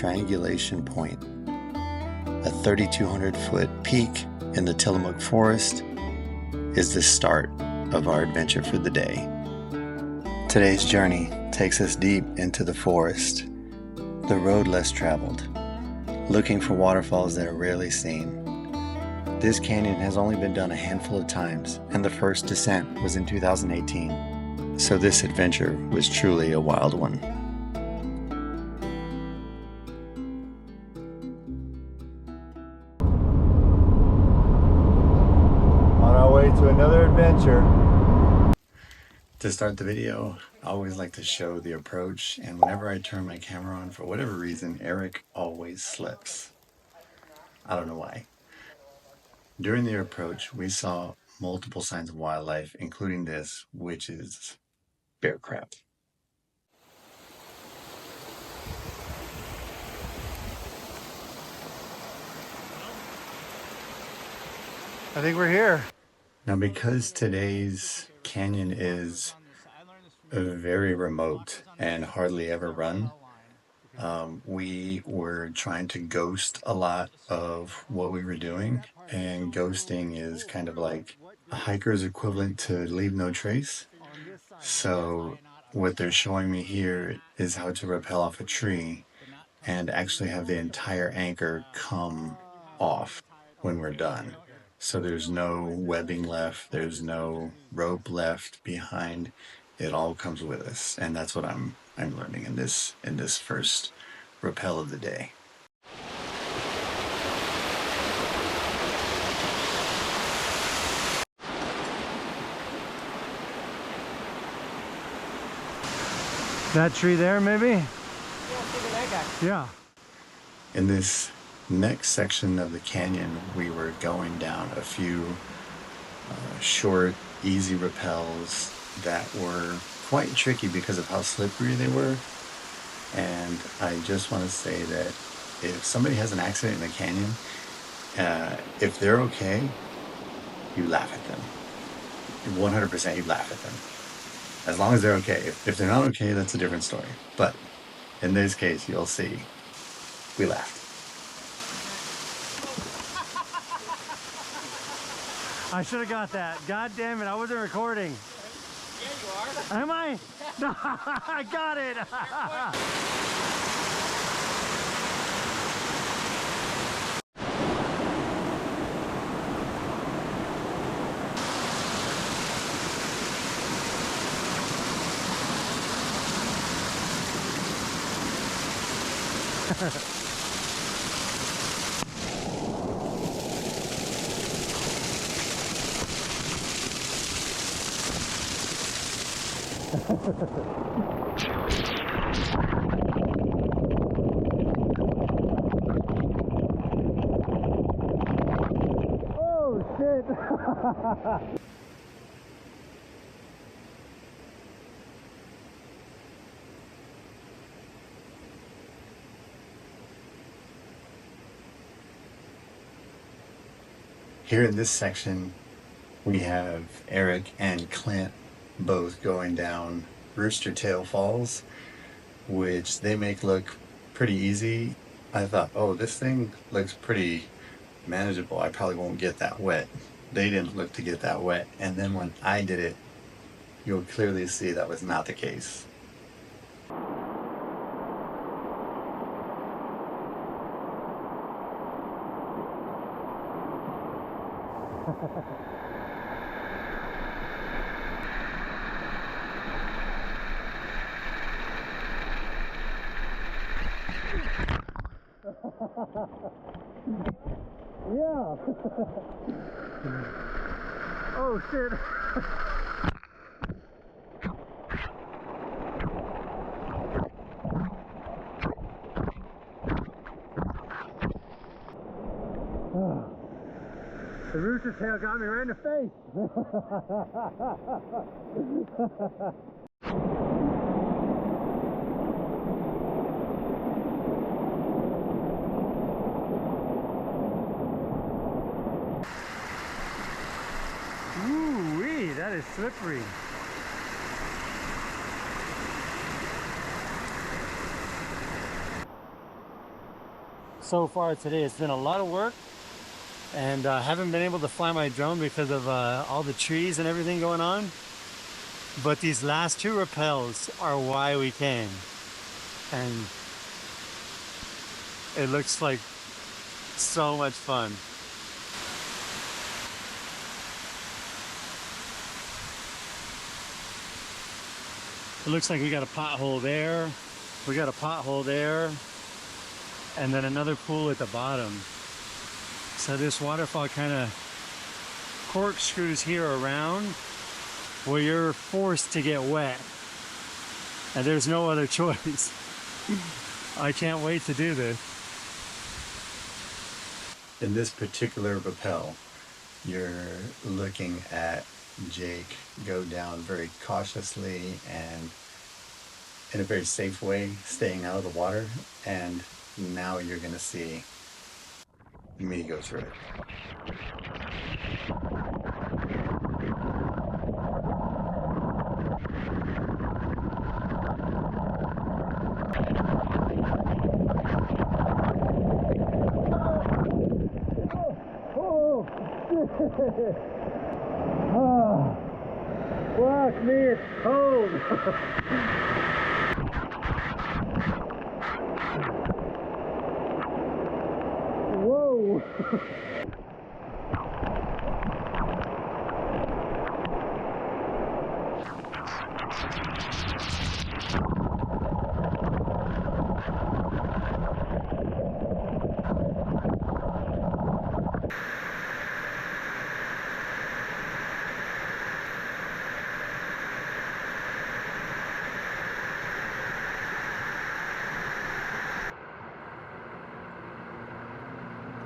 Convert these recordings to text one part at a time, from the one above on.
Triangulation Point, a 3,200-foot peak in the Tillamook Forest, is the start of our adventure for the day. Today's journey takes us deep into the forest, the road less traveled, looking for waterfalls that are rarely seen. This canyon has only been done a handful of times, and the first descent was in 2018, so this adventure was truly a wild one. On our way to another adventure. To start the video, I always like to show the approach, and whenever I turn my camera on, for whatever reason, Eric always slips. I don't know why. During the approach, we saw multiple signs of wildlife, including this, which is bear crap. I think we're here. Now, because today's canyon is very remote and hardly ever run, we were trying to ghost a lot of what we were doing, and ghosting is kind of like a hiker's equivalent to leave no trace. So what they're showing me here is how to rappel off a tree and actually have the entire anchor come off when we're done. So there's no webbing left, there's no rope left behind. It all comes with us, and that's what I'm learning in this first rappel of the day. That tree there, maybe? Yeah, look at that guy. Yeah. In this next section of the canyon, we were going down a few short, easy rappels that were quite tricky because of how slippery they were. And I just want to say that if somebody has an accident in the canyon, if they're okay, you laugh at them. 100% you laugh at them. As long as they're okay. If they're not okay, that's a different story. But in this case, you'll see, we laughed. I should have got that. God damn it, I wasn't recording. Yeah, you are. Am I? No, I got it. Oh shit. Here in this section, we have Eric and Clint both going down Rooster Tail Falls, which they make look pretty easy. I thought, oh, this thing looks pretty manageable. I probably won't get that wet. They didn't look to get that wet. And then when I did it, you'll clearly see that was not the case. Yeah. Oh shit. The rooster tail got me right in the face. Ooh-wee, that is slippery. so far today. It's been a lot of work, and haven't been able to fly my drone because of all the trees and everything going on. But these last two rappels are why we came, and it looks like so much fun. It looks like we got a pothole there, we got a pothole there, and then another pool at the bottom. So this waterfall kind of corkscrews here around where you're forced to get wet, and there's no other choice. I can't wait to do this. In this particular rappel, you're looking at Jake go down very cautiously and in a very safe way, staying out of the water, and now you're gonna see me go through it. Fuck me, it's cold. Whoa.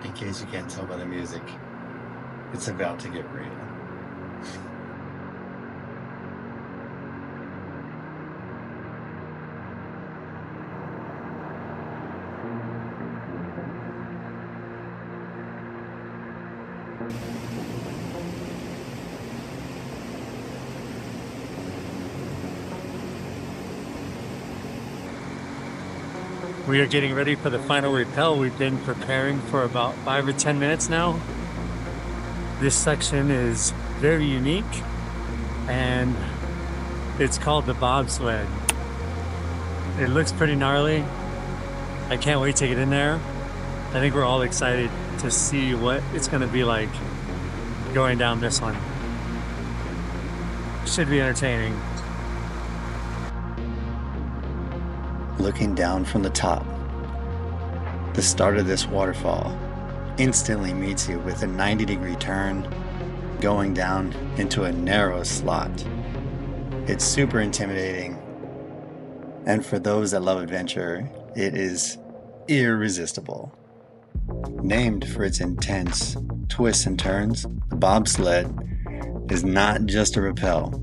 In case you can't tell by the music, it's about to get real. We are getting ready for the final rappel. We've been preparing for about 5 or 10 minutes now. This section is very unique, and it's called the bobsled. It looks pretty gnarly. I can't wait to get in there. I think we're all excited to see what it's going to be like going down this one. Should be entertaining. Looking down from the top, the start of this waterfall instantly meets you with a 90-degree turn going down into a narrow slot. It's super intimidating, and for those that love adventure, it is irresistible. Named for its intense twists and turns, the bobsled is not just a rappel.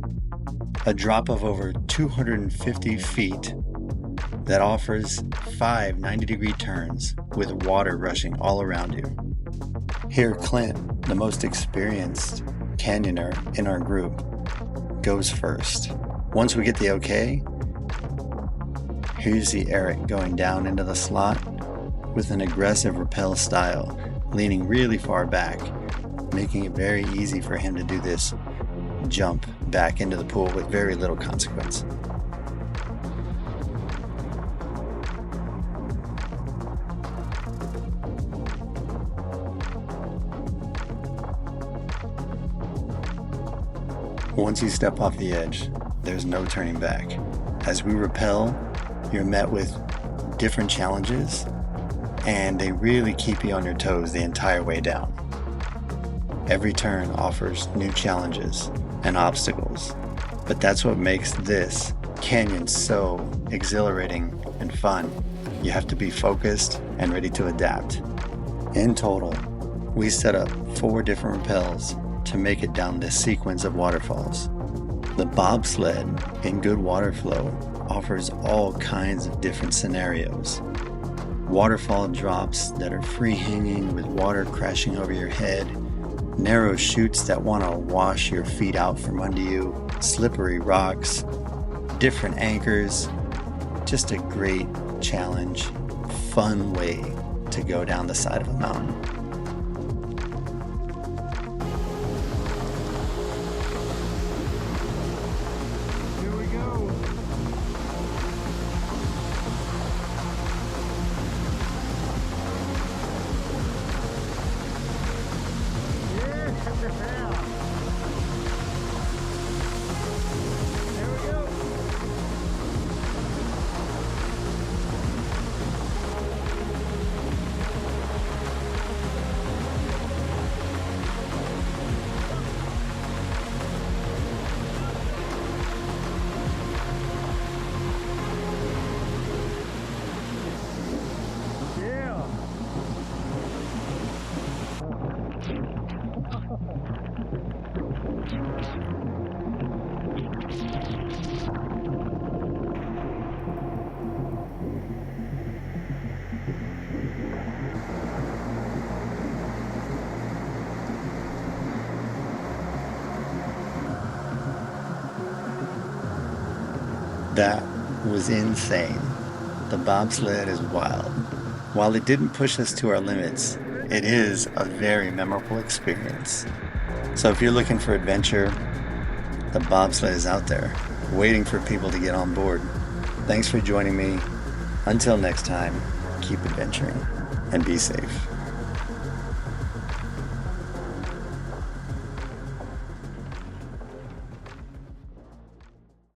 A drop of over 250 feet that offers 5 90-degree turns with water rushing all around you. Here, Clint, the most experienced canyoner in our group, goes first. Once we get the okay, here you see Eric going down into the slot with an aggressive rappel style, leaning really far back, making it very easy for him to do this jump back into the pool with very little consequence. Once you step off the edge, there's no turning back. As we rappel, you're met with different challenges, and they really keep you on your toes the entire way down. Every turn offers new challenges and obstacles, but that's what makes this canyon so exhilarating and fun. You have to be focused and ready to adapt. In total, we set up 4 different rappels to make it down this sequence of waterfalls. The bobsled in good water flow offers all kinds of different scenarios. Waterfall drops that are free hanging with water crashing over your head, narrow chutes that want to wash your feet out from under you, slippery rocks, different anchors. Just a great challenge, fun way to go down the side of a mountain. Here we go. That was insane. The bobsled is wild. While it didn't push us to our limits, it is a very memorable experience. So if you're looking for adventure, the bobsled is out there, waiting for people to get on board. Thanks for joining me. Until next time, keep adventuring and be safe.